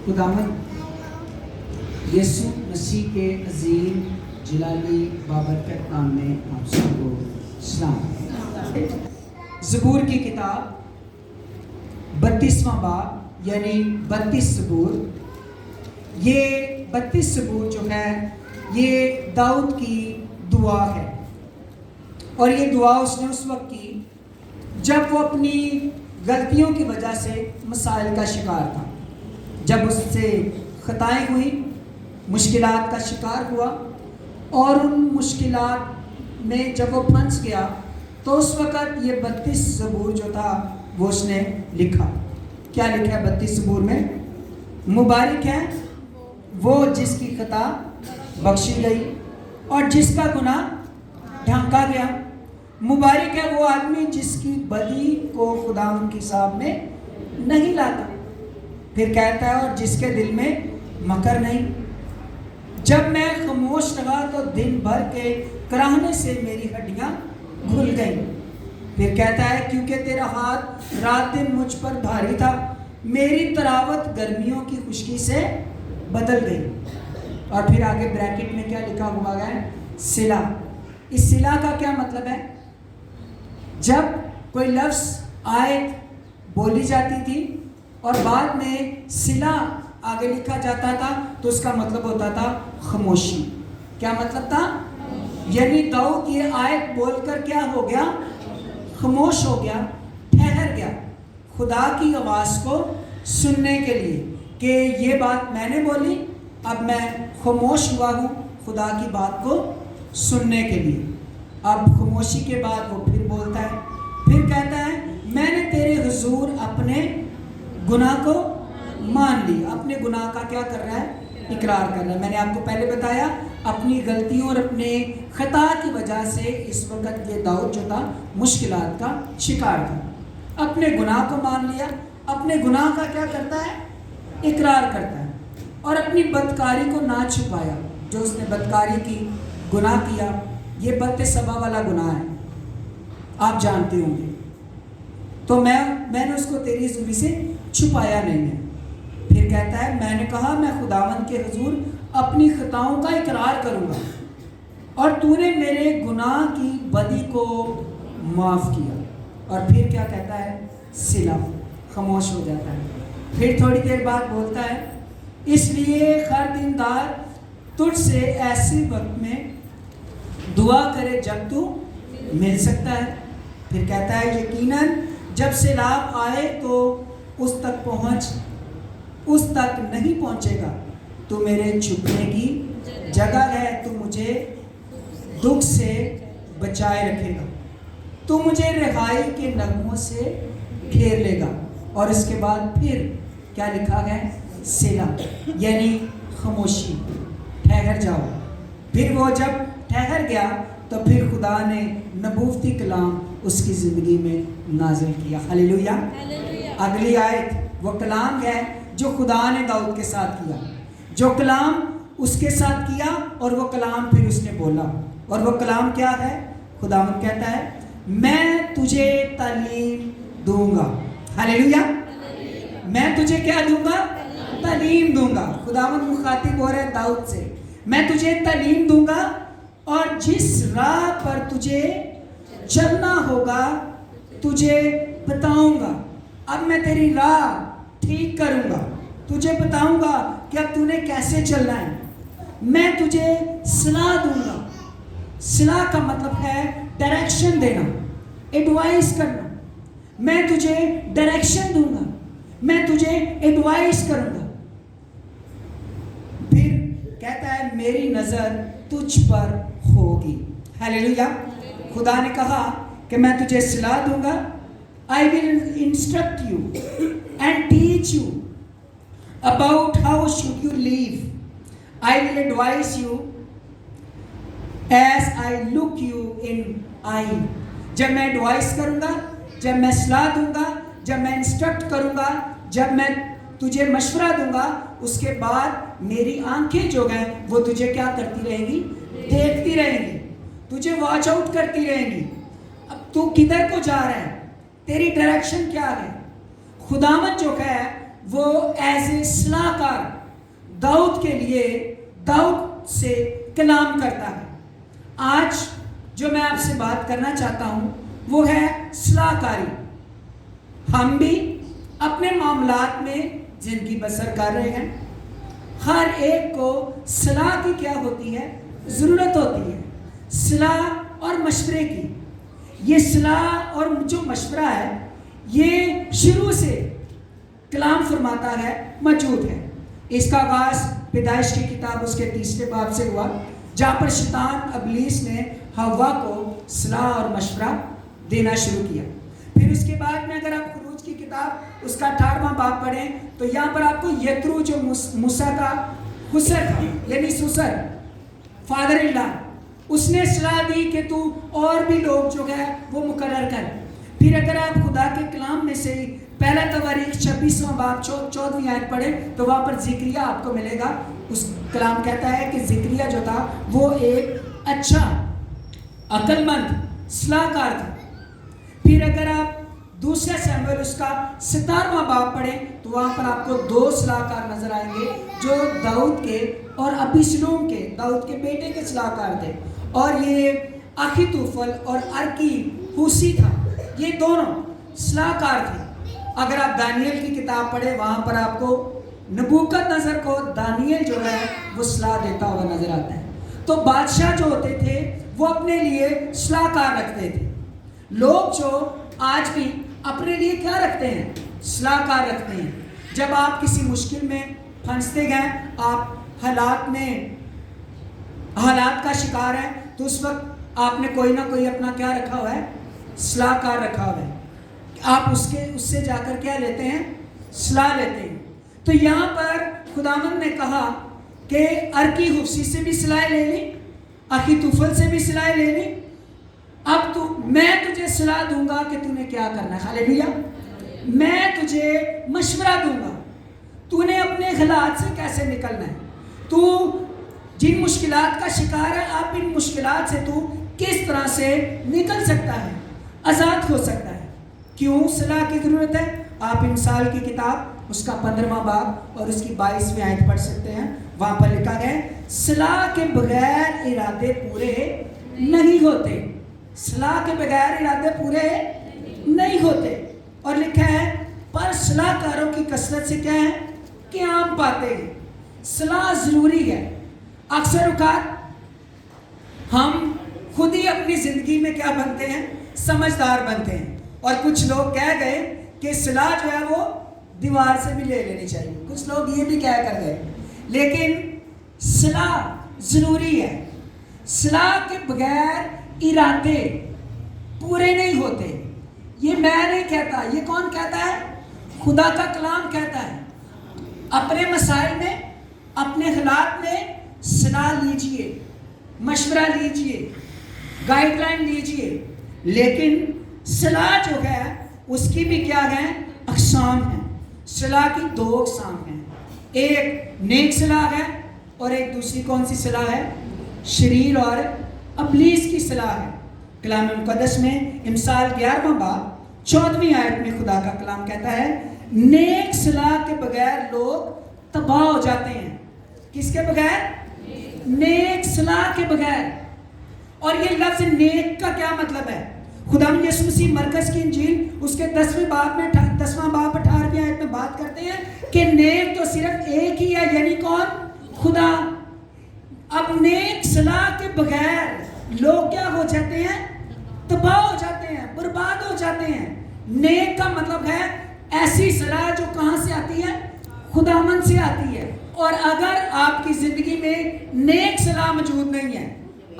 خداوند یسوع مسیح کے عظیم جلالی بابرکت نام میں آپ سب کو سلام۔ زبور کی کتاب 32واں باب یعنی 32 زبور، یہ 32 زبور جو ہے یہ داؤد کی دعا ہے، اور یہ دعا اس نے اس وقت کی جب وہ اپنی غلطیوں کی وجہ سے مسائل کا شکار تھا، جب اس سے خطائیں ہوئی، مشکلات کا شکار ہوا، اور ان مشکلات میں جب وہ پھنس گیا تو اس وقت یہ 32 زبور جو تھا وہ اس نے لکھا۔ کیا لکھا ہے 32 زبور میں؟ مبارک ہے وہ جس کی خطا بخشی گئی اور جس کا گناہ ڈھانکا گیا، مبارک ہے وہ آدمی جس کی بدی کو خداوند کے سامنے نہیں لاتا، پھر کہتا ہے اور جس کے دل میں مکر نہیں۔ جب میں خاموش رہا تو دن بھر کے کراہنے سے میری ہڈیاں گھل گئیں، پھر کہتا ہے کیونکہ تیرا ہاتھ رات دن مجھ پر بھاری تھا، میری تراوت گرمیوں کی خشکی سے بدل گئی۔ اور پھر آگے بریکٹ میں کیا لکھا ہوا ہے؟ صلہ۔ اس صلہ کا کیا مطلب ہے؟ جب کوئی لفظ آیت بولی جاتی تھی اور بعد میں صلہ آگے لکھا جاتا تھا تو اس کا مطلب ہوتا تھا خاموشی۔ کیا مطلب تھا؟ یعنی داؤد یہ آیت بول کر کیا ہو گیا؟ خاموش ہو گیا، ٹھہر گیا خدا کی آواز کو سننے کے لیے کہ یہ بات میں نے بولی، اب میں خاموش ہوا ہوں خدا کی بات کو سننے کے لیے۔ اب خاموشی کے بعد وہ پھر بولتا ہے، پھر کہتا ہے میں نے تیرے حضور اپنے گناہ کو مان لی۔ اپنے گناہ کا کیا کر رہا ہے؟ اقرار کر رہا ہے۔ میں نے آپ کو پہلے بتایا اپنی غلطیوں اور اپنے خطا کی وجہ سے اس وقت یہ داؤد جو تھا مشکلات کا شکار تھا۔ اپنے گناہ کو مان لیا، اپنے گناہ کا کیا کرتا ہے؟ اقرار کرتا ہے، اور اپنی بدکاری کو نہ چھپایا۔ جو اس نے بدکاری کی، گناہ کیا، یہ بد سبا والا گناہ ہے، آپ جانتے ہوں گے، تو میں نے اس کو تیری حضوری سے چھپایا نہیں ہے۔ پھر کہتا ہے میں نے کہا میں خداوند کے حضور اپنی خطاؤں کا اقرار کروں گا، اور تو نے میرے گناہ کی بدی کو معاف کیا۔ اور پھر کیا کہتا ہے؟ صلہ، خاموش ہو جاتا ہے۔ پھر تھوڑی دیر بعد بولتا ہے اس لیے ہر دیندار تجھ سے ایسے وقت میں دعا کرے جب تو مل سکتا ہے۔ پھر کہتا ہے یقیناً جب سیلاب آئے تو اس تک نہیں پہنچے گا، تو میرے چھپنے کی جگہ ہے، تو مجھے دکھ سے بچائے رکھے گا، تو مجھے رہائی کے نغموں سے گھیر لے گا۔ اور اس کے بعد پھر کیا لکھا ہے؟ صلہ، یعنی خاموشی، ٹھہر جاؤ۔ پھر وہ جب ٹھہر گیا تو پھر خدا نے نبوتی کلام اس کی زندگی میں نازل کیا۔ ہلیلویا۔ اگلی آیت وہ کلام ہے جو خدا نے داؤد کے ساتھ کیا، جو کلام اس کے ساتھ کیا، اور وہ کلام پھر اس نے بولا۔ اور وہ کلام کیا ہے؟ خداوند کہتا ہے میں تجھے تعلیم دوں گا۔ ہلیلویا۔ میں تجھے کیا دوں گا؟ تعلیم دوں گا۔ خداوند مخاطب ہو رہا ہے داؤد سے، میں تجھے تعلیم دوں گا اور جس راہ پر تجھے چلنا ہوگا تجھے بتاؤں گا۔ اب میں تیری راہ ٹھیک کروں گا، تجھے بتاؤں گا کہ اب تو نے کیسے چلنا ہے۔ میں تجھے صلاح دوں گا۔ صلاح کا مطلب ہے ڈائریکشن دینا، ایڈوائز کرنا۔ میں تجھے ڈائریکشن دوں گا، میں تجھے ایڈوائز کروں گا۔ پھر کہتا ہے میری نظر تجھ پر ہوگی۔ ہلیلویا۔ خدا نے کہا کہ میں تجھے صلاح دوں گا، I will instruct you and teach you about how should you live. I will advise you as I look you in eye. جب میں ایڈوائز کروں گا، جب میں صلاح دوں گا، جب میں انسٹرکٹ کروں گا، جب میں تجھے مشورہ دوں گا، اس کے بعد میری آنکھیں جو ہیں وہ تجھے کیا کرتی رہیں گی؟ دیکھتی رہیں گی، تجھے واچ آؤٹ کرتی رہیں گی۔ اب تو کدھر کو جا رہا ہے؟ تیری ڈائریکشن کیا ہے؟ خداوند جو ہے وہ ایز اے صلاح کار داؤد کے لیے داؤد سے کلام کرتا ہے. آج جو میں آپ سے بات کرنا چاہتا ہوں وہ ہے صلاح کاری. ہم بھی اپنے معاملات میں زندگی بسر کر رہے ہیں. ہر ایک کو صلاح کی کیا ہوتی ہے؟ ضرورت ہوتی ہے. صلاح اور مشورے کی. یہ صلاح اور جو مشورہ ہے یہ شروع سے کلام فرماتا ہے موجود ہے. اس کا آغاز پیدائش کی کتاب اس کے 30 باب سے ہوا، جہاں پر شیطان ابلیس نے حوا کو صلاح اور مشورہ دینا شروع کیا. پھر اس کے بعد میں اگر آپ خروج کی کتاب اس کا 18واں باب پڑھیں تو یہاں پر آپ کو یترو جو موسیٰ کا خسر تھا، یعنی سسر، فادر اللہ، اس نے صلاح دی کہ تو اور بھی لوگ جو ہے وہ مقرر کر. پھر اگر آپ خدا کے کلام میں سے پہلا تواریخ 26واں باب 14ویں آیت پڑھیں تو وہاں پر زکریا آپ کو ملے گا. اس کلام کہتا ہے کہ زکریا جو تھا وہ ایک اچھا عقل مند صلاح کار تھا. پھر اگر آپ دوسرا سیموئیل اس کا 17واں باب پڑھیں تو وہاں پر آپ کو 2 صلاح کار نظر آئیں گے جو داؤد کے اور ابیسلوم کے، داؤد کے بیٹے کے صلاح کار تھے. اور یہ اخیتوفل اور ارکی ہوسی تھا، یہ دونوں صلاح کار تھے. اگر آپ دانیل کی کتاب پڑھیں وہاں پر آپ کو نبوکت نظر کو دانیل جو ہے وہ صلاح دیتا ہوا نظر آتا ہے. تو بادشاہ جو ہوتے تھے وہ اپنے لیے صلاح کار رکھتے تھے. لوگ جو آج بھی اپنے لیے کیا رکھتے ہیں؟ صلاح کار رکھتے ہیں. جب آپ کسی مشکل میں پھنستے گئے، آپ حالات کا شکار ہیں، تو اس وقت آپ نے کوئی نہ کوئی اپنا کیا رکھا ہوا ہے؟ صلاح کار رکھا ہوا ہے. آپ اس سے جا کر کیا لیتے ہیں؟ صلاح لیتے ہیں. تو یہاں پر خداوند نے کہا کہ ارکی حفصی سے بھی صلاح لے لی، اخیتوفل سے بھی صلاح لے لی. اب میں تجھے صلاح دوں گا کہ تو نے کیا کرنا ہے. ہاللیلویا. میں تجھے مشورہ دوں گا، تو نے اپنے حالات سے کیسے نکلنا ہے. تو جن مشکلات کا شکار ہے، آپ ان مشکلات سے تو کس طرح سے نکل سکتا ہے، آزاد ہو سکتا ہے. کیوں صلاح کی ضرورت ہے؟ آپ امثال کی کتاب اس کا 15واں باب اور اس کی 22ویں آیت پڑھ سکتے ہیں. وہاں پر لکھا گیا ہے صلاح کے بغیر ارادے پورے نہیں ہوتے. صلاح کے بغیر ارادے پورے نہیں ہوتے. اور لکھا ہے پر صلاح کاروں کی کثرت سے کیا ہے؟ قیام پاتے ہیں. صلاح ضروری ہے. اکثر اوقات ہم خود ہی اپنی زندگی میں کیا بنتے ہیں؟ سمجھدار بنتے ہیں. اور کچھ لوگ کہہ گئے کہ صلاح جو ہے وہ دیوار سے بھی لے لینی چاہیے. کچھ لوگ یہ بھی کہہ کر گئے. لیکن صلاح ضروری ہے. صلاح کے بغیر ارادے پورے نہیں ہوتے. یہ میں نہیں کہتا، یہ کون کہتا ہے؟ خدا کا کلام کہتا ہے. اپنے مسائل میں، اپنے حالات میں صلاح لیجئے، مشورہ لیجئے، گائیڈ لائن لیجئے. لیکن صلاح جو ہے اس کی بھی کیا ہے؟ اقسام ہیں. صلاح کی 2 اقسام ہیں. ایک نیک صلاح ہے اور ایک دوسری کون سی صلاح ہے؟ شریر اور ابلیس کی صلاح ہے. کلام مقدس میں امثال 11واں باب 14ویں آیت میں خدا کا کلام کہتا ہے نیک صلاح کے بغیر لوگ تباہ ہو جاتے ہیں. کس کے بغیر؟ نیک صلاح کے بغیر. اور یہ لفظ نیک کا کیا مطلب ہے؟ خدا یسوع مسیح مرکز کی انجیل اس کے 10واں باب 18ویں آیت میں بات کرتے ہیں کہ نیک تو صرف ایک ہی ہے، یعنی کون؟ خدا. اب نیک صلاح کے بغیر لوگ کیا ہو جاتے ہیں؟ تباہ ہو جاتے ہیں، برباد ہو جاتے ہیں. نیک کا مطلب ہے ایسی صلاح جو کہاں سے آتی ہے؟ خداوند سے آتی ہے. اور اگر آپ کی زندگی میں نیک صلاح موجود نہیں ہے،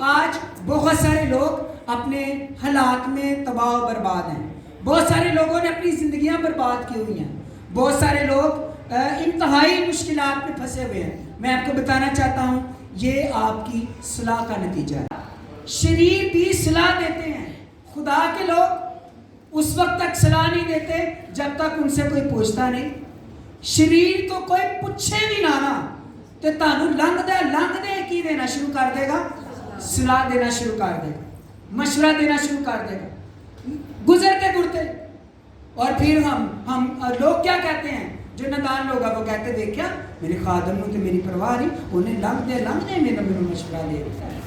آج بہت سارے لوگ اپنے حالات میں تباہ و برباد ہیں. بہت سارے لوگوں نے اپنی زندگیاں برباد کی ہوئی ہیں. بہت سارے لوگ انتہائی مشکلات میں پھنسے ہوئے ہیں. میں آپ کو بتانا چاہتا ہوں یہ آپ کی صلاح کا نتیجہ ہے. شریر بھی صلاح دیتے ہیں. خدا کے لوگ اس وقت تک صلاح نہیں دیتے جب تک ان سے کوئی پوچھتا نہیں. شریر تو کوئی پوچھے بھی نہ تو تانوں لنگ دے کی دینا شروع کر دے گا؟ صلاح دینا شروع کر دے گا، مشورہ دینا شروع کر دے گا گزرتے گزرتے. اور پھر ہم لوگ کیا کہتے ہیں؟ جو نادان لوگ ہیں وہ کہتے دیکھا میرے خادم نو تے میری پرواہ نہیں، انہیں لنگ دے میرا مشورہ دے دیتا ہے،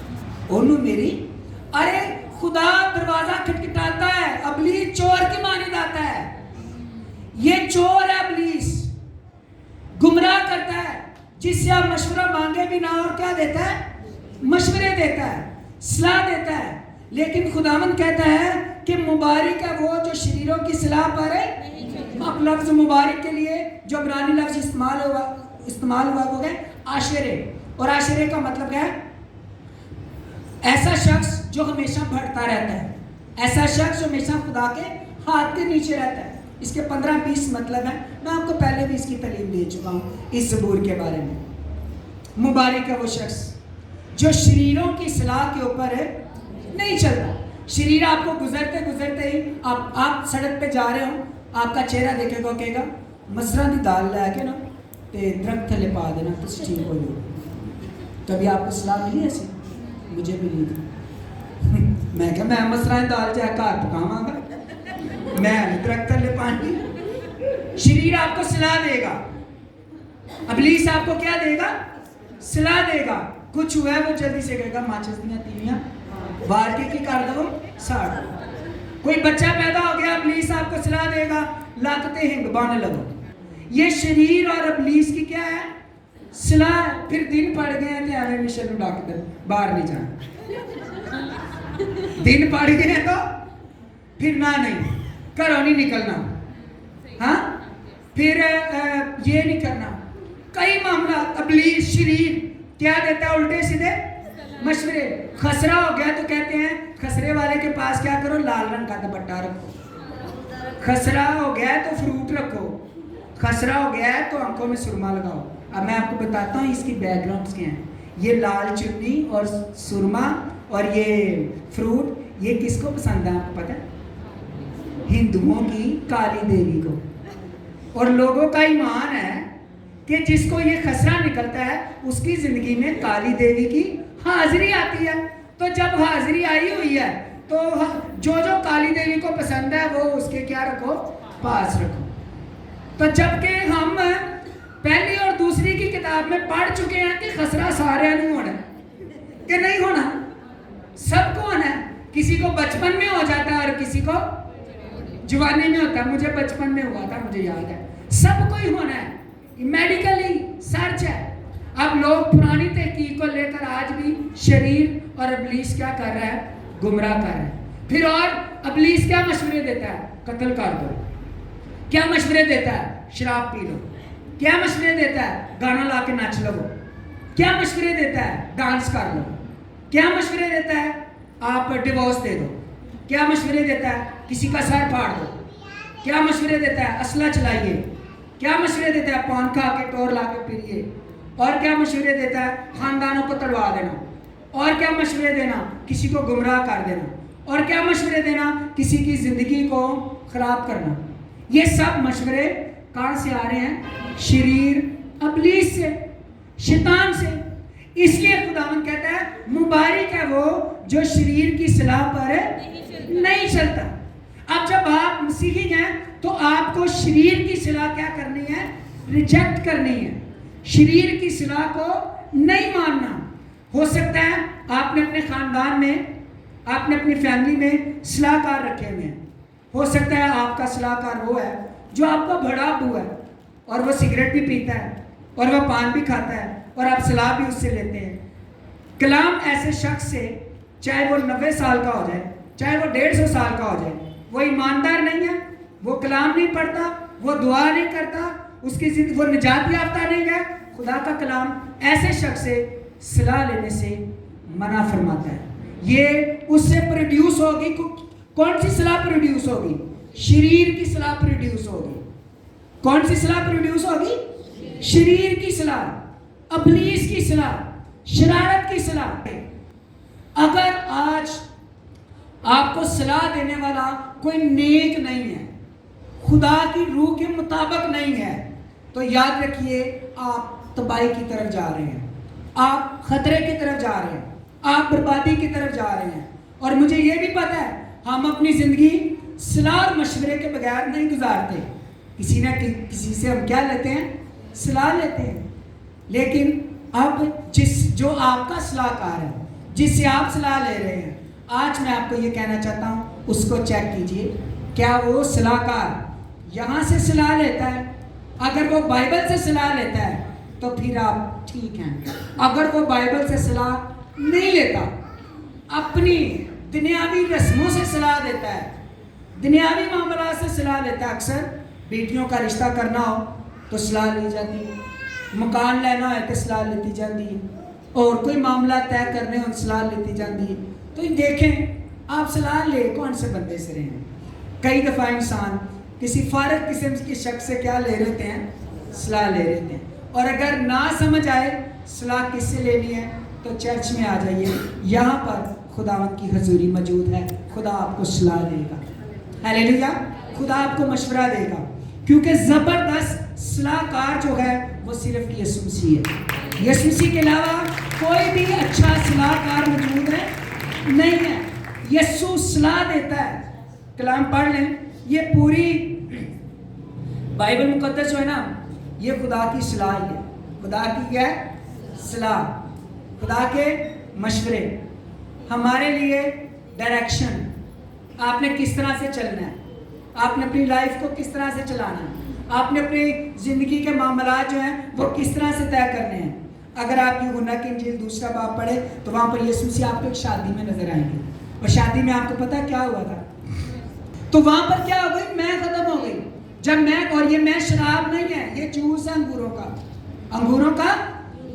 انہوں میری ارے خدا دروازہ کھٹکھٹاتا ہے، ابلیس چور کی مانند آتا ہے، یہ چور ہے ابلیس، گمراہ کرتا ہے، جس سے آپ مشورہ مانگے بھی نہ اور کیا دیتا ہے، مشورے دیتا ہے، صلاح دیتا ہے۔ لیکن خداوند کہتا ہے کہ مبارک ہے وہ جو شریروں کی صلاح پر ہے۔ اب لفظ مبارک کے لیے جو عبرانی لفظ استعمال ہوا وہ ہے عاشرے، اور عاشرے کا مطلب ہے ایسا شخص جو ہمیشہ بھٹکتا رہتا ہے، ایسا شخص جو ہمیشہ خدا کے ہاتھ کے نیچے رہتا ہے۔ اس کے 15-20 مطلب ہیں، میں آپ کو پہلے بھی اس کی تعلیم دے چکا ہوں اس زبور کے بارے میں۔ مبارک ہے وہ شخص جو شریروں کی صلاح کے اوپر ہے نہیں چلتا۔ شریر آپ کو گزرتے ہی آپ سڑک پہ جا رہے ہوں، آپ کا چہرہ دیکھے گا، کہے گا مسرا دی دال لے کے نا تے درخت تھلے پا دینا کس ٹھیک ہو جائے۔ کبھی آپ کو صلاح ملی ایسی؟ مجھے ملی تھی۔ میں کہا میں مسرا دی دال جا گھر پکاواں گا، میں درخت تھلے پانی۔ شریر آپ کو صلاح دے گا، ابلیس آپ کو کیا دے گا؟ صلاح دے گا۔ کچھ ہوا ہے وہ جلدی سے کہے گا ماچس دیاں تیویاں وار کی کر دو ساڑ۔ کوئی بچہ پیدا ہو گیا، ابلیس آپ کو صلاح دے گا لاکتے ہنگ بانے لگو۔ یہ شریر اور ابلیس کی کیا ہے؟ صلاح۔ پھر دن پڑ گئے ہیں تو ہمیں مشن ڈاک دے باہر نہیں جانا، دن پڑ گئے ہیں تو پھر نہ نہیں گھروں نہیں نکلنا، ہاں پھر یہ نہیں کرنا۔ کئی معاملات ابلیس شریر کیا دیتا ہے؟ الٹے سیدھے مشورے۔ خسرہ ہو گیا تو کہتے ہیں خسرے والے کے پاس کیا کرو؟ لال رنگ کا دوپٹہ رکھو۔ خسرہ ہو گیا ہے تو فروٹ رکھو، خسرہ ہو گیا ہے تو آنکھوں میں سرما لگاؤ۔ اب میں آپ کو بتاتا ہوں اس کی بیک گراؤنڈز کیا ہیں۔ یہ لال چنی اور سرما اور یہ فروٹ یہ کس کو پسند ہے آپ کو پتہ ہے؟ ہندوؤں کی کالی دیوی کو۔ اور لوگوں کا ایمان ہے کہ جس کو یہ خسرہ نکلتا ہے اس کی زندگی میں کالی دیوی کی حاضری آتی ہے۔ تو جب حاضری آئی ہوئی ہے تو جو کالی دیوی کو پسند ہے وہ اس کے کیا رکھو؟ پاس رکھو۔ تو جبکہ ہم پہلی اور دوسری کی کتاب میں پڑھ چکے ہیں کہ خسرہ سارے نہیں ہونا، کہ نہیں ہونا، سب کو ہونا ہے۔ کسی کو بچپن میں ہو جاتا ہے اور کسی کو جوانی میں ہوتا ہے۔ مجھے بچپن میں ہوا تھا، مجھے یاد ہے۔ سب کو ہی ہونا ہے، میڈیکلی سرچ ہے۔ اب لوگ پرانی تحقیق کو لے کر آج بھی شریر اور ابلیس کیا کر رہا ہے؟ گمراہ کر رہا ہے۔ پھر اور ابلیس کیا مشورے دیتا ہے؟ قتل کر دو۔ کیا مشورے دیتا ہے؟ شراب پی لو۔ کیا مشورے دیتا ہے؟ گانا لا کے ناچ لو۔ کیا مشورے دیتا ہے؟ ڈانس کر لو۔ کیا مشورے دیتا ہے؟ آپ ڈیورس دے دو۔ کیا مشورے دیتا ہے؟ کسی کا سر پھاڑ دو۔ کیا مشورے دیتا ہے؟ اسلحہ چلائیے۔ کیا مشورے دیتا ہے؟ پان کھا کے ٹور لا کے پھریے۔ اور کیا مشورے دیتا ہے؟ خاندانوں کو تڑوا دینا۔ اور کیا مشورے دینا؟ کسی کو گمراہ کر دینا۔ اور کیا مشورے دینا؟ کسی کی زندگی کو خراب کرنا۔ یہ سب مشورے کہاں سے آ رہے ہیں؟ شریر ابلیس سے، شیطان سے۔ اس لیے خداوند کہتا ہے مبارک ہے وہ جو شریر کی صلاح پر نہیں چلتا۔ اب جب آپ مسیحی ہیں تو آپ کو شریر کی صلاح کیا کرنی ہے؟ ریجیکٹ کرنی ہے۔ شریر کی صلاح کو نہیں ماننا۔ ہو سکتا ہے آپ نے اپنے خاندان میں، آپ نے اپنی فیملی میں صلاح کار رکھے ہوئے ہیں۔ ہو سکتا ہے آپ کا صلاح کار وہ ہے جو آپ کا بڑا ابو ہے اور وہ سگریٹ بھی پیتا ہے اور وہ پان بھی کھاتا ہے اور آپ صلاح بھی اس سے لیتے ہیں۔ کلام ایسے شخص سے، چاہے وہ 90 سال کا ہو جائے، چاہے وہ 150 سال کا ہو جائے، وہ ایماندار نہیں ہے، وہ کلام نہیں پڑھتا، وہ دعا نہیں کرتا، اس کی زندگی وہ نجات یافتہ نہیں ہے، خدا کا کلام ایسے شخص سے صلاح لینے سے منع فرماتا ہے۔ یہ اس سے پروڈیوس ہوگی، کون سی صلاح پروڈیوس ہوگی؟ شریر کی صلاح پروڈیوس ہوگی۔ کون سی صلاح پروڈیوس ہوگی؟ شریر کی صلاح، ابلیس کی صلاح، شرارت کی صلاح۔ اگر آج آپ کو صلاح دینے والا کوئی نیک نہیں ہے، خدا کی روح کے مطابق نہیں ہے، تو یاد رکھیے آپ تباہی کی طرف جا رہے ہیں، آپ خطرے کی طرف جا رہے ہیں، آپ بربادی کی طرف جا رہے ہیں۔ اور مجھے یہ بھی پتہ ہے ہم اپنی زندگی صلاح اور مشورے کے بغیر نہیں گزارتے۔ کسی سے ہم کیا لیتے ہیں؟ صلاح لیتے ہیں. لیکن اب جو آپ کا صلاح کار ہے، جس سے آپ صلاح لے رہے ہیں، آج میں آپ کو یہ کہنا چاہتا ہوں اس کو چیک کیجئے. کیا وہ صلاح کار یہاں سے صلاح لیتا ہے؟ اگر وہ بائبل سے صلاح لیتا ہے تو پھر آپ ٹھیک ہیں. اگر وہ بائبل سے صلاح نہیں لیتا، اپنی دنیاوی رسموں سے صلاح دیتا ہے، دنیاوی معاملات سے صلاح لیتا ہے. اکثر بیٹیوں کا رشتہ کرنا ہو تو صلاح لی جاتی ہے، مکان لینا ہے تو صلاح لیتی جاتی ہے، اور کوئی معاملہ طے کرنے ہو صلاح لیتی جاتی ہے. تو دیکھیں آپ صلاح لے کون سے بندے سے رہے ہیں. کئی دفعہ انسان کسی فارغ قسم کی شخص سے کیا لے رہتے ہیں؟ صلاح لے رہتے ہیں. اور اگر نہ سمجھ آئے صلاح کس سے لینی ہے تو چرچ میں آ جائیے، یہاں پر خداوند کی حضوری موجود ہے. خدا آپ کو صلاح دے گا. ہیلیلویا. خدا آپ کو مشورہ دے گا، کیونکہ زبردست صلاح کار جو ہے وہ صرف یسوع مسیح ہے. یسوع مسیح کے علاوہ کوئی بھی اچھا صلاح کار موجود ہے نہیں ہے. یسوع صلاح دیتا ہے. کلام پڑھ لیں، یہ پوری بائبل مقدس جو ہے نا، یہ خدا کی صلاح ہے. خدا کی کیا ہے؟ صلاح. خدا کے مشورے، ہمارے لیے ڈائریکشن. آپ نے کس طرح سے چلنا ہے، آپ نے اپنی لائف کو کس طرح سے چلانا ہے، آپ نے اپنی زندگی کے معاملات جو ہیں وہ کس طرح سے طے کرنے ہیں. اگر آپ یوحنا کی انجیل 2 باب پڑھے تو وہاں پر یسوع مسیح آپ کو ایک شادی میں نظر آئیں گے، اور شادی میں آپ کو پتہ کیا ہوا تھا؟ تو وہاں پر کیا ہو گئی؟ میں ختم ہو گئی. جب میں، اور یہ میں شراب نہیں ہے، یہ جوس ہے انگوروں کا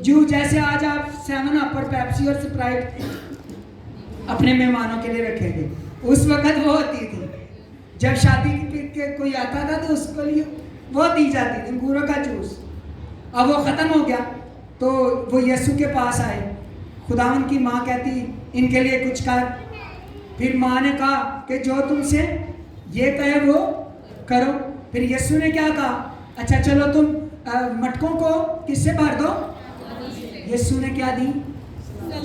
جوس. جیسے آج آپ 7 اپ اور پیپسی اور سپرائٹ اپنے مہمانوں کے لیے رکھیں گے، اس وقت وہ ہوتی تھی جب شادی کے کوئی آتا تھا تو اس کو لیے وہ دی جاتی تھی انگوروں کا جوس. اب وہ ختم ہو گیا تو وہ یسوع کے پاس آئے. خداوند کی ماں کہتی ان کے لیے کچھ کر. پھر ماں نے کہا کہ جو تم سے یہ کہے وہ کرو. پھر یسوع نے کیا کہا؟ اچھا چلو تم مٹکوں کو کس سے بھر دو. یسوع نے کیا دی؟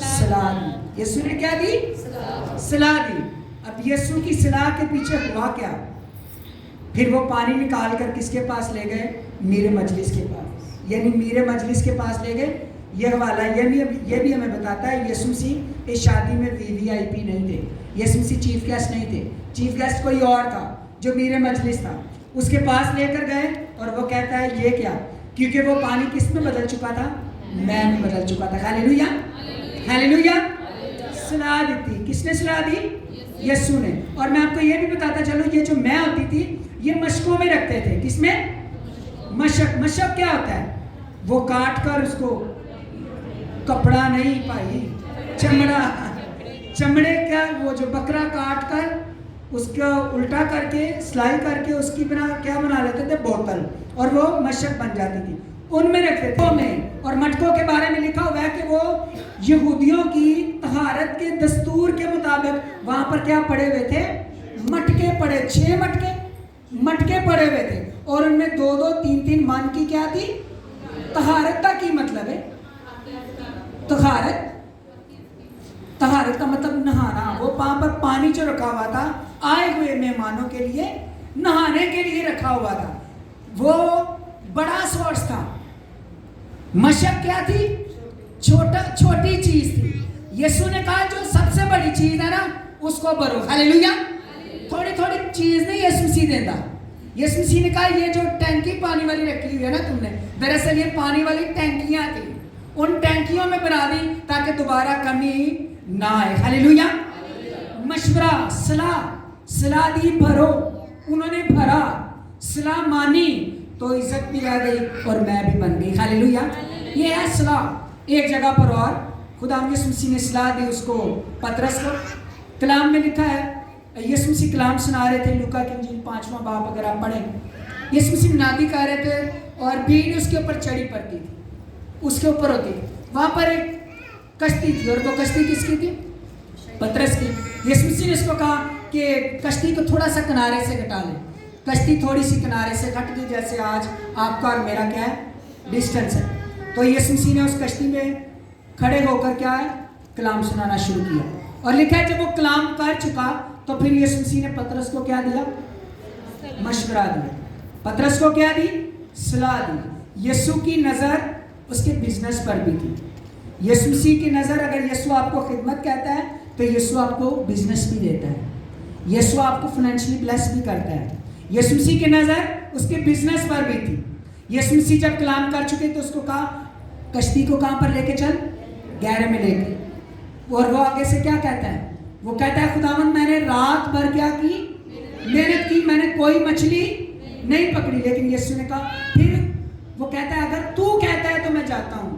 صلاح دی. یسوع نے کیا دی؟ صلاح دی. اب یسوع کی صلاح کے پیچھے ہوا کیا؟ پھر وہ پانی نکال کر کس کے پاس لے گئے؟ میرے مجلس کے پاس. یعنی میرے مجلس کے پاس لے گئے. یہ والا یہ بھی ہمیں بتاتا ہے یسوع مسیح اس شادی میں VIP نہیں تھے. یسوع مسیح چیف گیسٹ نہیں تھے. چیف گیسٹ کوئی اور تھا جو میرے مجلس تھا. اس کے پاس لے کر گئے اور وہ کہتا ہے یہ کیا؟ کیونکہ وہ پانی کس میں بدل چکا تھا؟ میں میں بدل چکا تھا. Hallelujah hallelujah. صلاح دی. کس نے صلاح دی؟ یسوع نے. اور میں آپ کو یہ بھی بتاتا چلو، یہ جو میں ہوتی تھی یہ مشکوں میں رکھتے تھے. کس میں؟ مشک کیا ہوتا ہے؟ وہ کاٹ کر اس کو، کپڑا نہیں پائی، چمڑے کا وہ جو بکرا کاٹ کر اس کو الٹا کر کے سلائی کر کے اس کی کیا بنا لیتے تھے؟ بوتل. اور وہ مشک بن جاتی تھی، ان میں رکھتے تھے. اور مٹکوں کے بارے میں لکھا ہوا ہے کہ وہ یہودیوں کی طہارت کے دستور کے مطابق وہاں پر کیا پڑے ہوئے تھے؟ مٹکے پڑے. 6 مٹکے پڑے ہوئے تھے، اور ان میں 2 3 من کی کیا تھی؟ طہارت کا کی مطلب ہے طہارت کا مطلب نہانا. وہ وہاں پر پانی جو رکھا ہوا تھا آئے ہوئے مہمانوں کے لیے نہانے کے لیے رکھا ہوا تھا. وہ بڑا سورس تھا. مشک کیا تھی؟ چھوٹی چیز تھی. یسوع نے کہا جو سب سے بڑی چیز ہے نا اس کو بھرو. ہیلیلویا. تھوڑی چیز نہیں یسوع مسیح دیتا. یسوع مسیح نے کہا یہ جو ٹینکی پانی والی رکھی ہوئی ہے نا تم نے، دراصل یہ پانی والی ٹینکیاں تھیں. ان ٹینکیوں میں بنا دی تاکہ دوبارہ کمی نہ آئے. ہیلیلویا. مشورہ، صلاح دی، بھرو. انہوں نے بھرا، صلاح مانی تو عزت بھی آ گئی اور میں بھی بن گئی. ہیلیلویا. یہ ہے صلاح. ایک جگہ پر اور خدا یسوع مسیح نے صلاح دی اس کو، پترس کو. کلام میں لکھا ہے یسوع مسیح کلام سنا رہے تھے. لوکا کی انجیل 5واں باب اگر آپ پڑھیں، یسوع مسیح منادی کر رہے تھے اور بھیڑ اس کے اوپر چڑھی پڑتی تھی، اس کے اوپر ہوتی تھی. وہاں پر ایک کشتی تھی، اور وہ کشتی کس کی تھی؟ پترس کی. یسوع مسیح نے اس کو کہا کہ کشتی کو تھوڑا سا کنارے سے ہٹا لیں. کشتی تھوڑی سی کنارے سے ہٹ گئی، جیسے آج آپ کا اور میرا کیا ہے؟ ڈسٹنس ہے. تو یسوع مسیح نے اس کشتی میں کھڑے ہو کر کیا ہے؟ کلام سنانا شروع کیا. اور لکھا ہے جب وہ کلام کر چکا تو پھر یسوع مسیح نے پترس کو کیا دیا؟ مشورہ دیا. پطرس کو کیا دی؟ صلاح دی۔ یسوع کی نظر اس کے بزنس پر بھی تھی۔ یسوع مسیح کی نظر، اگر یسوع آپ کو خدمت کہتا ہے تو یسوع آپ کو بزنس بھی دیتا ہے، یسوع آپ کو فائنینشلی بلیس بھی کرتا ہے۔ یسوع مسیح کی نظر اس کے بزنس پر بھی تھی۔ یسوع مسیح جب کلام کر چکے تو اس کو کہا کشتی کو کہاں پر لے کے چل؟ گہرے میں لے کے۔ اور وہ آگے سے کیا کہتا ہے؟ وہ کہتا ہے خداوند میں نے رات بھر کیا کی؟ محنت کی، میں نے کوئی مچھلی نہیں پکڑی۔ لیکن یسوع نے کہا، پھر وہ کہتا ہے اگر تو کہتا ہے تو میں جاتا ہوں۔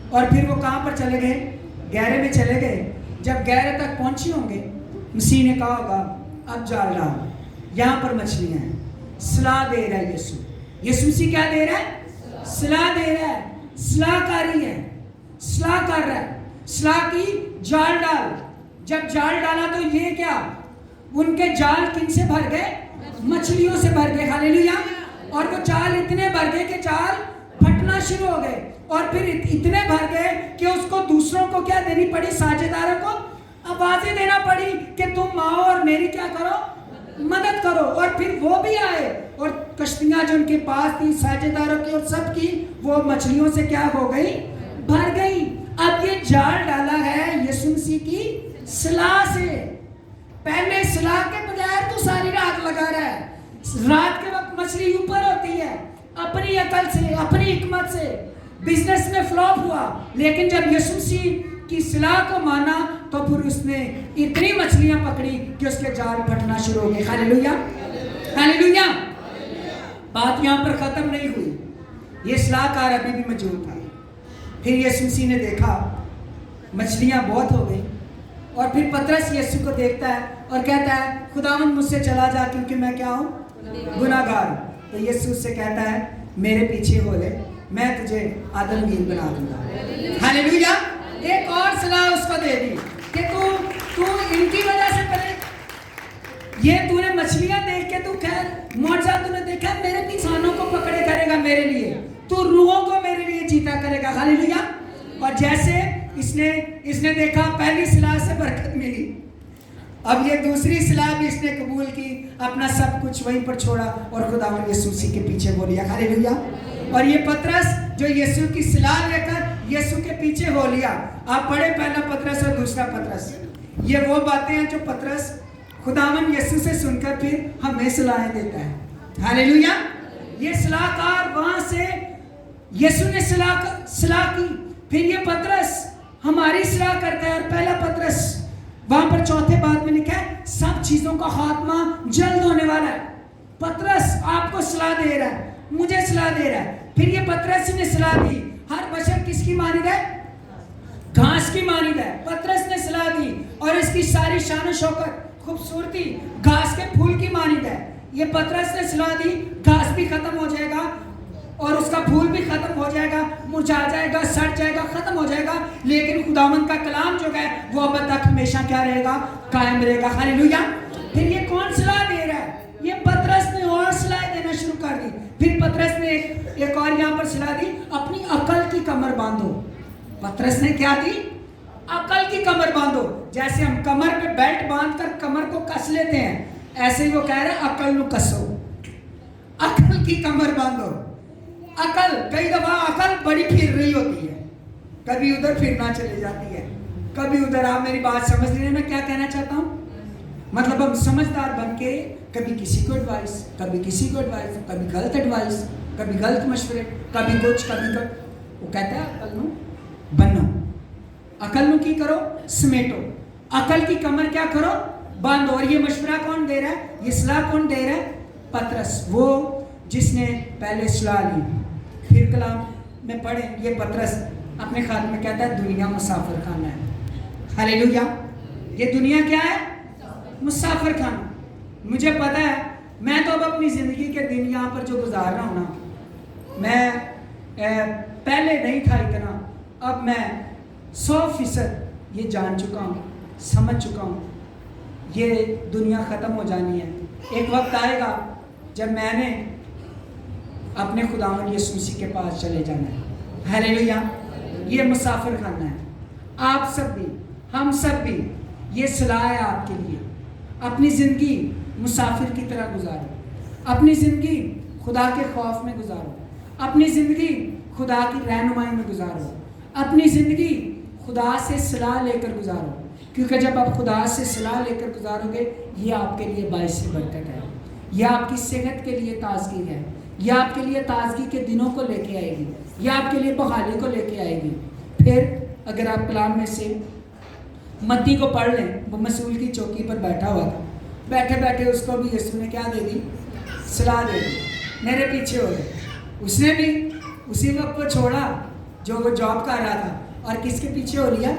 اور پھر وہ کہاں پر چلے گئے؟ گہرے میں چلے گئے۔ جب گہرے تک پہنچے ہوں گے، مسیح نے کہا ہوگا اب جال ڈال، یہاں پر مچھلیاں ہیں۔ صلاح دے رہا ہے یسوع۔ یسوع مسیح کیا دے رہا ہے؟ صلاح دے رہا ہے، صلاح کاری ہے، صلاح کر رہا ہے۔ صلاح کی، جال ڈال۔ جب جال ڈالا تو یہ کیا؟ ان کے جال کن سے بھر گئے؟ مچھلیوں سے بھر گئے۔ ہاللیلویا۔ اور وہ جال اتنے بھر گئے کہ جال پھٹنا شروع ہو گئے، اور پھر اتنے بھر گئے کہ اس کو دوسروں کو کیا دینی پڑی؟ ساجھیداروں کو آوازیں دینا پڑی کہ تم آؤ اور میری کیا کرو؟ مدد کرو۔ اور پھر وہ بھی آئے، اور کشتیاں جو ان کے پاس تھی ساجھیداروں کی اور سب کی، وہ مچھلیوں سے کیا ہو گئی؟ بھر گئی۔ اب یہ جال ڈالا ہے یسوع مسیح کی صلاح سے۔ پہلے صلاح کے بغیر تو ساری رات لگا رہا ہے۔ رات کے وقت مچھلی اوپر ہوتی ہے، اپنی عقل سے، اپنی حکمت سے بزنس میں فلاپ ہوا۔ لیکن جب یسوع مسیح کی صلاح کو مانا تو پھر اس نے اتنی مچھلیاں پکڑی کہ اس کے جال پھٹنا شروع ہو گئے۔ ہاللیلویا، ہاللیلویا۔ بات یہاں پر ختم نہیں ہوئی، یہ صلاح کار ابھی بھی موجود تھا۔ پھر یسوع مسیح نے دیکھا مچھلیاں بہت ہو گئی، اور پھر پطرس یسوع کو دیکھتا ہے اور کہتا ہے خداوند مجھ سے چلا جا کیونکہ میں کیا ہوں؟ گناہ گار ہوں۔ تو یسوع سے کہتا ہے میرے پیچھے ہو لے، میں تجھے عادل گیر بنا دوں گا۔ ہاللیلویا۔ ایک اور صلاح اس کو دے دی کہ تو ان کی وجہ سے کرے، یہ تو نے مچھلیاں دیکھ کے تو خیر معجزہ تو نے دیکھا، میرے انسانوں کو پکڑے کرے گا میرے لیے، تو روحوں کو میرے لیے جیتا کرے گا۔ ہاللیلویا۔ اور جیسے اس نے دیکھا پہلی صلاح سے برکت ملی، اب یہ دوسری صلاح بھی اس نے قبول کی، اپنا سب کچھ وہیں پر چھوڑا اور خداوند یسوع مسیح کے پیچھے ہو لیا۔ ہاللیلویا۔ اور یہ پطرس جو یسوع کی صلاح لے کر یسوع کے پیچھے ہو لیا۔ آپ پڑھیں پہلا پطرس اور دوسرا پطرس، یہ وہ باتیں ہیں جو پطرس خداوند یسوع سے سن کر پھر ہمیں صلاحیں دیتا ہے۔ ہاللیلویا۔ یہ صلاح کار وہاں سے یسوع نے صلاح کی، پھر یہ پطرس ہماری صلاح کرتا ہے۔ اور پہلا پطرس وہاں پر چوتھے بات میں لکھا ہے سب چیزوں کا خاتمہ جلد ہونے والا ہے۔ پطرس آپ کو صلاح دے رہا ہے، مجھے صلاح دے رہا ہے۔ پھر یہ پطرس نے صلاح دی، ہر بشر کس کی مانند ہے؟ گھاس کی مانند ہے۔ پطرس نے صلاح دی اور اس کی ساری شان و شوکت، خوبصورتی گھاس کے پھول کی مانند ہے۔ یہ پطرس نے صلاح دی، گھاس بھی ختم ہو جائے گا اور اس کا پھول بھی ختم ہو جائے گا، مرجھا جائے گا، سڑ جائے گا، ختم ہو جائے گا، لیکن خداوند کا کلام جو ہے وہ اب تک ہمیشہ کیا رہے گا؟ قائم رہے گا۔ ہاللیلویا۔ پھر یہ کون صلاح دے رہا ہے؟ یہ پطرس نے اور صلاح دینا شروع کر دی۔ پھر پطرس نے ایک اور یہاں پر صلاح دی، اپنی عقل کی کمر باندھو۔ پطرس نے کیا دی؟ عقل کی کمر باندھو۔ جیسے ہم کمر پہ بیلٹ باندھ کر کمر کو کس لیتے ہیں، ایسے ہی وہ کہہ رہے ہیں عقل نو کسو، عقل کی کمر باندھو۔ عقل، کئی دفعہ عقل بڑی پھر رہی ہوتی ہے، کبھی ادھر پھرنا چلی جاتی ہے، کبھی ادھر۔ آپ میری بات سمجھ رہے ہیں میں کیا کہنا چاہتا ہوں؟ مطلب ہم سمجھدار بن کے کبھی کسی کو ایڈوائس، کبھی کسی کو ایڈوائس، کبھی غلط ایڈوائس، کبھی غلط مشورے، کبھی کچھ کبھی کچھ۔ وہ کہتا ہے عقل نو بنو، عقل نو کی کرو؟ سمیٹو، عقل کی کمر کیا کرو؟ باندھو۔ اور یہ مشورہ کون دے رہا ہے؟ یہ صلاح کون دے رہا ہے؟ پطرس، وہ جس نے پہلے صلاح لی۔ پھر کلام میں پڑھیں، یہ پطرس اپنے خاتمے میں کہتا ہے دنیا مسافر خانہ ہے۔ ہاللیلویا۔ یہ دنیا کیا ہے؟ مسافر خانہ۔ مجھے پتا ہے میں تو اب اپنی زندگی کے دن یہاں پر جو گزار رہا ہوں نا، میں پہلے نہیں تھا اتنا، اب میں 100% یہ جان چکا ہوں، سمجھ چکا ہوں یہ دنیا ختم ہو جانی ہے۔ ایک وقت آئے گا جب میں نے اپنے خداوند یسوع مسیح کے پاس چلے جانا ہے۔ ہاللیلویا۔ یہ مسافر خانہ ہے۔ آپ سب بھی، ہم سب بھی، یہ صلاح ہے آپ کے لیے، اپنی زندگی مسافر کی طرح گزاریں، اپنی زندگی خدا کے خوف میں گزارو، اپنی زندگی خدا کی رہنمائی میں گزارو، اپنی زندگی خدا سے صلاح لے کر گزارو، کیونکہ جب آپ خدا سے صلاح لے کر گزارو گے یہ آپ کے لیے باعث برکت ہے، یہ آپ کی صحت کے لیے تازگی ہے، یہ آپ کے لیے تازگی کے دنوں کو لے کے آئے گی، یہ آپ کے لیے بحالی کو لے کے آئے گی۔ پھر اگر آپ کلام میں سے متی کو پڑھ لیں، وہ مسئول کی چوکی پر بیٹھا ہوا تھا، بیٹھے بیٹھے اس کو بھی یسوع نے کیا دے دی؟ صلاح دے دی، میرے پیچھے ہو گئے۔ اس نے بھی اسی وقت وہ چھوڑا جو وہ جاب کر رہا تھا، اور کس کے پیچھے ہو لیا؟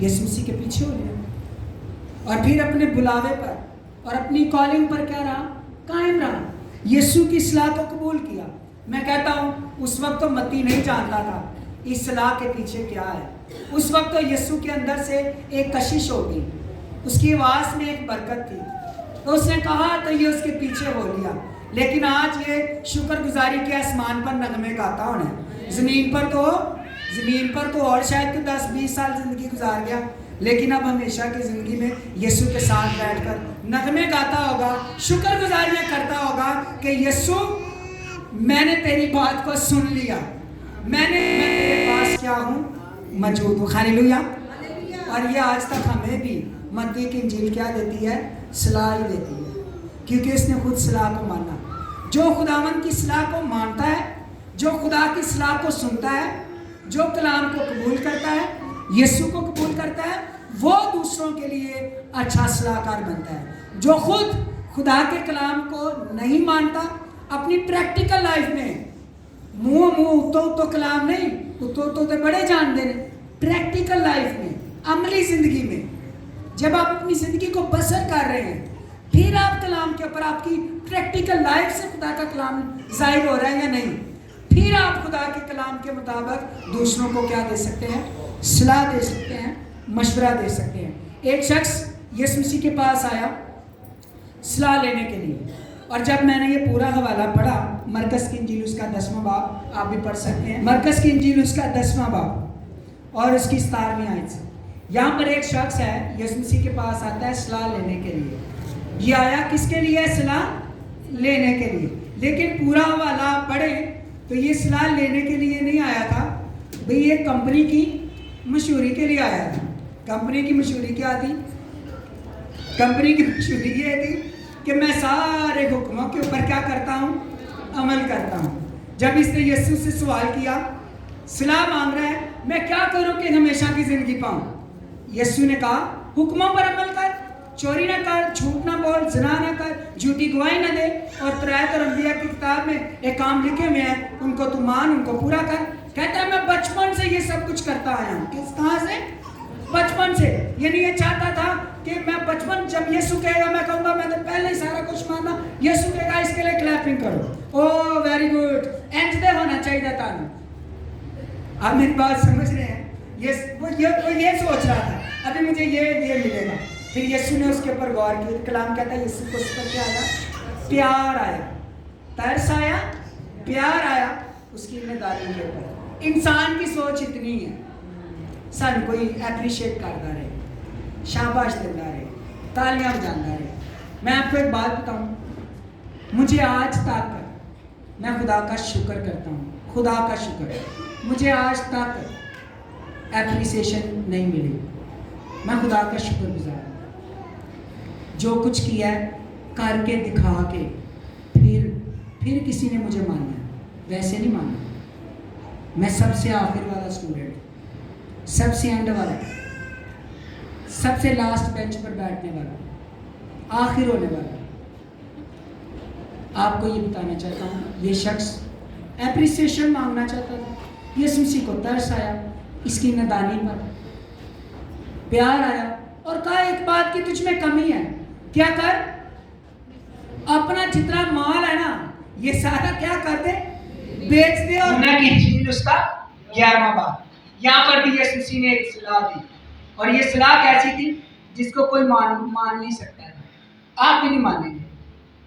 یسوع مسیح کے پیچھے ہو لیا، اور پھر اپنے بلاوے پر اور اپنی کالنگ پر کیا رہا؟ قائم رہا، یسوع کی اصلاح کو قبول کیا۔ میں کہتا ہوں اس وقت تو متی نہیں جانتا تھا اس صلاح کے پیچھے کیا ہے، اس وقت تو یسوع کے اندر سے ایک کشش ہوگی، اس کی آواز میں ایک برکت تھی، تو اس نے کہا تو یہ اس کے پیچھے ہو لیا۔ لیکن آج یہ شکر گزاری کے آسمان پر نغمے گاتا ہونا، زمین پر تو اور شاید کہ 10-20 سال زندگی گزار گیا، لیکن اب ہمیشہ کی زندگی میں یسوع کے ساتھ بیٹھ کر نغمے گاتا ہوگا، شکر گزاریاں کرتا ہوگا کہ یسوع میں نے تیری بات کو سن لیا، میں تیرے پاس کیا ہوں؟ موجود ہوں۔ ہاللیلویا۔ اور یہ آج تک ہمیں بھی متی کی انجیل کیا دیتی ہے؟ صلاح ہی دیتی ہے، کیونکہ اس نے خود صلاح کو مانا۔ جو خداوند کی صلاح کو مانتا ہے، جو خدا کی صلاح کو سنتا ہے، جو کلام کو قبول کرتا ہے، یسوع کو قبول کرتا ہے، وہ دوسروں کے لیے اچھا صلاح کار بنتا ہے۔ جو خود خدا کے کلام کو نہیں مانتا، اپنی پریکٹیکل لائف میں تو کلام نہیں، تو بڑے جان دے، پریکٹیکل لائف میں، عملی زندگی میں جب آپ اپنی زندگی کو بسر کر رہے ہیں، پھر آپ کلام کے اوپر آپ کی پریکٹیکل لائف سے خدا کا کلام ظاہر ہو رہا ہے یا نہیں، پھر آپ خدا کے کلام کے مطابق دوسروں کو کیا دے سکتے ہیں؟ صلاح دے سکتے ہیں، مشورہ دے سکتے ہیں۔ ایک شخص یسوع مسیح کے پاس آیا صلاح لینے کے لیے، اور جب میں نے یہ پورا حوالہ پڑھا، مرکز کی انجیل اس کا 10واں باب آپ بھی پڑھ سکتے ہیں، مرکز کی انجیل اس کا 10واں باب اور اس کی 17ویں آیت سے، یہاں پر ایک شخص ہے یسوع مسیح کے پاس آتا ہے صلاح لینے کے لیے۔ یہ آیا کس کے لیے؟ صلاح لینے کے لیے۔ لیکن پورا حوالہ آپ پڑھیں تو یہ صلاح لینے کے لیے نہیں آیا تھا بھئی، یہ کمپنی کی مشہوری کے لیے آیا تھا۔ کمپنی کی مشہوری کیا تھی؟ کمپنی کی مشہوری یہ تھی کہ میں سارے حکموں کے اوپر کیا کرتا ہوں؟ عمل کرتا ہوں۔ جب اس نے یسوع سے سوال کیا، صلاح مانگ رہا ہے، میں کیا کروں کہ ہمیشہ کی زندگی پاؤں؟ یسوع نے کہا حکموں پر عمل کر، چوری نہ کر، جھوٹ نہ بول، زنا نہ کر، جھوٹی گواہی نہ دے، اور تورات اور انبیاء کی کتاب میں ایک کام لکھے ہوئے ہیں، ان کو تو مان، ان کو پورا کر۔ کہتا ہے میں بچپن سے یہ سب کچھ کرتا آیا ہوں۔ کہاں سے؟ بچپن سے۔ یعنی یہ چاہتا تھا کہ میں بچپن، جب یسوع کہے گا میں کہوں گا میں نے پہلے ہی سارا کچھ مانا، یسوع کہے گا اس کے لیے کلیپنگ کرو، او ویری گڈ، اینج دے ہونا چاہیے تھا۔ آپ میری بات سمجھ رہے ہیں؟ وہ یہ سوچ رہا تھا ابھی مجھے یہ ملے گا۔ پھر یسوع نے اس کے اوپر غور کیا، کلام کہتا ہے یسوع کو اس پر کیا آیا؟ پیار آیا، ترس آیا، پیار آیا اس کی نداری کے اوپر۔ انسان کی سوچ اتنی ہے، سن کوئی اپریشیٹ کرتا رہے، شاباش دیتا رہے، تالیاں بجاتا رہے۔ میں آپ کو ایک بات بتاؤں، مجھے آج تک میں خدا کا شکر کرتا ہوں، خدا کا شکر ہے، مجھے آج تک اپریسیشن نہیں ملی۔ میں خدا کا شکر گزار ہوں، جو کچھ کیا ہے کر کے دکھا کے پھر کسی نے مجھے مانا ہے، ویسے نہیں مانا۔ میں سب سے آخر والا اسٹوڈنٹ، سب سے اینڈ والا، سب سے لاسٹ بینچ پر بیٹھنے والا، آخر ہونے والا۔ آپ کو یہ بتانا چاہتا ہوں، یہ شخص اپریسیشن مانگنا چاہتا تھا، یسوع مسیح کو ترس آیا اس کی ندانی پر، پیار آیا اور کہا ایک بات کی تجھ میں کمی ہے، کیا کر؟ اپنا جتنا مال ہے نا یہ سارا کیا کر دے؟ بیچ دے، اور نہ کی انجیل اس کا 11واں باب، یہاں پر بھی یسوع مسیح نے ایک صلاح دی، اور یہ صلاح کیسی تھی جس کو کوئی مان نہیں سکتا ہے، آپ بھی نہیں مانیں گے،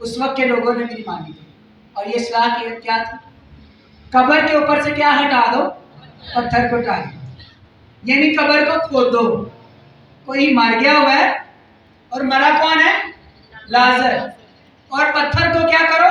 اس وقت کے لوگوں نے بھی نہیں مانی تھی۔ اور یہ صلاح کیا تھی؟ قبر کے اوپر سے کیا ہٹا دو؟ پتھر کو ہٹا دو، یعنی قبر کو کھود دو، کوئی مر گیا ہوا ہے، اور مرا کون ہے؟ لازر، اور پتھر کو کیا کرو؟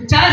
50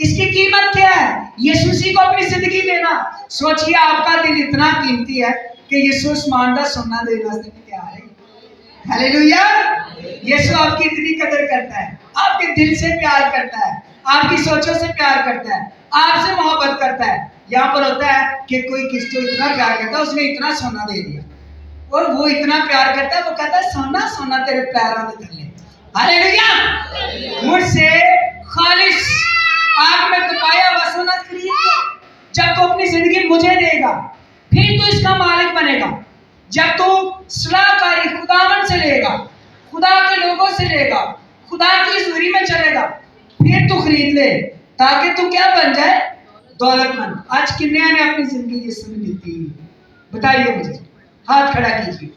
اس کی قیمت کیا ہے؟ یسوع مسیح کو اپنی زندگی دینا. سوچئے آپ کا دل اتنا قیمتی ہے کہ یسوع آسمان کا سونا دینا سے تیار ہے. ہاللیلویا. یسوع آپ کی اتنی قدر کرتا ہے، آپ کے دل سے پیار کرتا ہے، آپ کی سوچوں سے پیار کرتا ہے، آپ سے محبت کرتا ہے. یہاں پر ہوتا ہے کہ کوئی کس کو اتنا پیار کرتا ہے، اس نے اتنا سونا دے دیا، اور وہ اتنا پیار کرتا ہے، وہ کہتا ہے سونا سونا تیرے پیروں میں تلے. ہاللیلویا. مجھ سے خالص آگ میں تپایا ہوا سونا خرید لے. جب تو اپنی زندگی مجھے دے گا پھر تو اس کا مالک بنے گا. جب تو صلاح کاری خداوند سے لے گا، خدا کے لوگوں سے لے گا، خدا کی حضوری میں چلے گا، پھر تو خرید لے تاکہ تو کیا بن جائے؟ دولت مند. آج کنیا نے اپنی زندگی یسوع میں دیتی ہے؟ بتائیے مجھے، ہاتھ کھڑا کیجیے.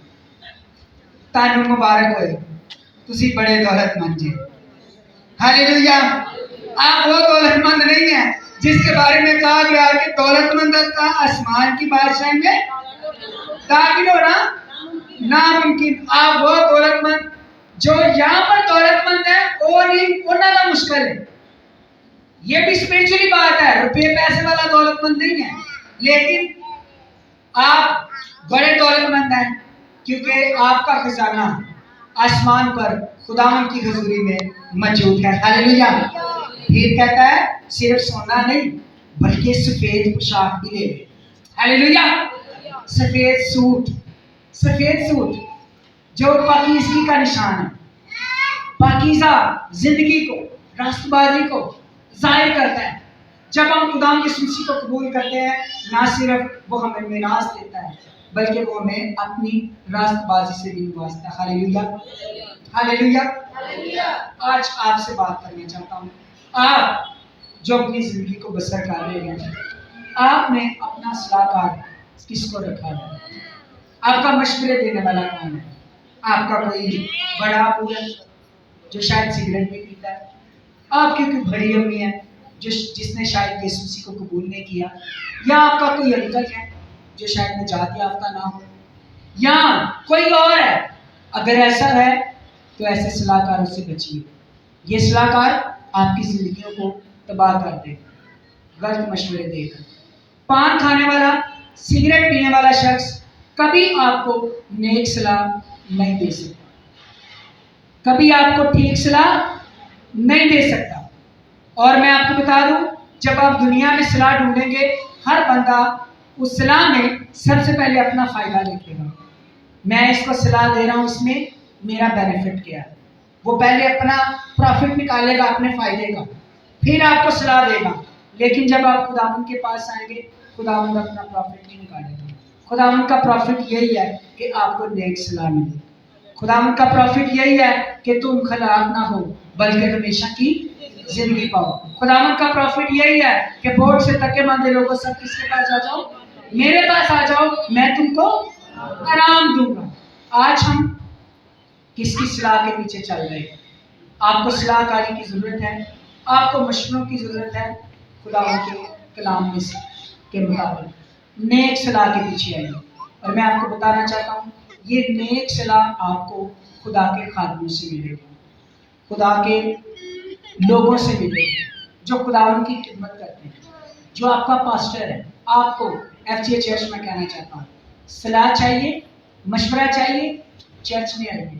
تانوں مبارک ہوئے، تسی بڑے دولت مند جی. ہاللیلویا. آپ وہ دولت مند نہیں ہیں جس کے بارے میں کہا گیا کہ دولت مند کا آسمان کی بادشاہی میں داخل ہونا ناممکن. آپ وہ دولت مند جو یہاں پر دولت مند ہے اور انہوں کا مشکل ہے. یہ بھی اسپرچولی بات ہے، روپے پیسے والا دولت مند نہیں ہے، لیکن آپ بڑے دولت مند ہیں کیونکہ آپ کا خزانہ آسمان پر خداوند کی حضوری میں موجود ہے. ہاللیلویا. پھر کہتا ہے صرف سونا نہیں بلکہ سفید پوشاک بھی لے لے. ہاللیلویا. سفید سوٹ، سفید سوٹ جو پاکیزگی کا نشان ہے، پاکیزہ زندگی کو، راست بازی کو ظاہر کرتا ہے. جب ہم خداوند یسوع مسیح کو قبول کرتے ہیں، نہ صرف وہ ہمیں میراث دیتا ہے بلکہ وہ ہمیں اپنی راست بازی سے بھی نوازتا ہے. ہاللیلویا. ہاللیلویا. آج آپ سے بات کرنا چاہتا ہوں. آپ جو اپنی زندگی کو بسر کر رہے ہیں، آپ نے اپنا صلاح کار کس کو رکھا ہے؟ آپ کا مشورے دینے والا کون ہے؟ آپ کا کوئی بڑا ابو ہے جو شاید سگریٹ بھی پیتا ہے؟ آپ کی کوئی بڑی امی ہے جس نے شاید یسوع مسیح کو قبول نہیں کیا؟ یا آپ کا کوئی انکل ہے جو شاید نجات یافتہ نہ ہو؟ یا کوئی اور ہے؟ اگر ایسا ہے تو ایسے صلاح کاروں سے بچیے. یہ صلاح کار آپ کی زندگیوں کو تباہ کر دے گا، غلط مشورے دے گا. پان کھانے والا، سگریٹ پینے والا شخص کبھی آپ کو نیک صلاح نہیں دے سکتا، کبھی آپ کو ٹھیک صلاح نہیں دے سکتا. اور میں آپ کو بتا دوں، جب آپ دنیا میں صلاح ڈھونڈیں گے، ہر بندہ اس صلاح میں سب سے پہلے اپنا فائدہ دیکھے گا. میں اس کو صلاح دے رہا ہوں، اس میں میرا بینیفٹ کیا ہے. وہ پہلے اپنا پروفٹ نکالے گا اپنے فائدے کا، پھر آپ کو صلاح دے گا. لیکن جب آپ خداوند کے پاس آئیں گے، خداوند اپنا پروفٹ نہیں نکالے گا. خداوند کا پروفٹ یہی ہے کہ آپ کو نیک صلاح ملے. خداوند کا پروفٹ یہی ہے کہ تم خلاق نہ ہو بلکہ ہمیشہ کی زندگی پاؤ. خداوند کا پروفٹ یہی ہے کہ بورڈ سے تکے ماندے لوگوں سب کس کے پاس آ جاؤ، میرے پاس آ جاؤ، میں تم کو آرام دوں گا. آج ہم کس کی صلاح کے پیچھے چل رہے ہیں؟ آپ کو صلاح کاری کی ضرورت ہے، آپ کو مشوروں کی ضرورت ہے. خداوند کے کلام میں کے مطابق نیک صلاح کے پیچھے آئیے. اور میں آپ کو بتانا چاہتا ہوں، یہ نیک صلاح آپ کو خدا کے خادموں سے ملے گی، خدا کے لوگوں سے ملے گی جو خداوند کی خدمت کرتے ہیں. جو آپ کا پاسٹر ہے، آپ کو FGA چرچ میں کہنا چاہتا ہوں، صلاح چاہیے، مشورہ چاہیے، چرچ میں آئیے.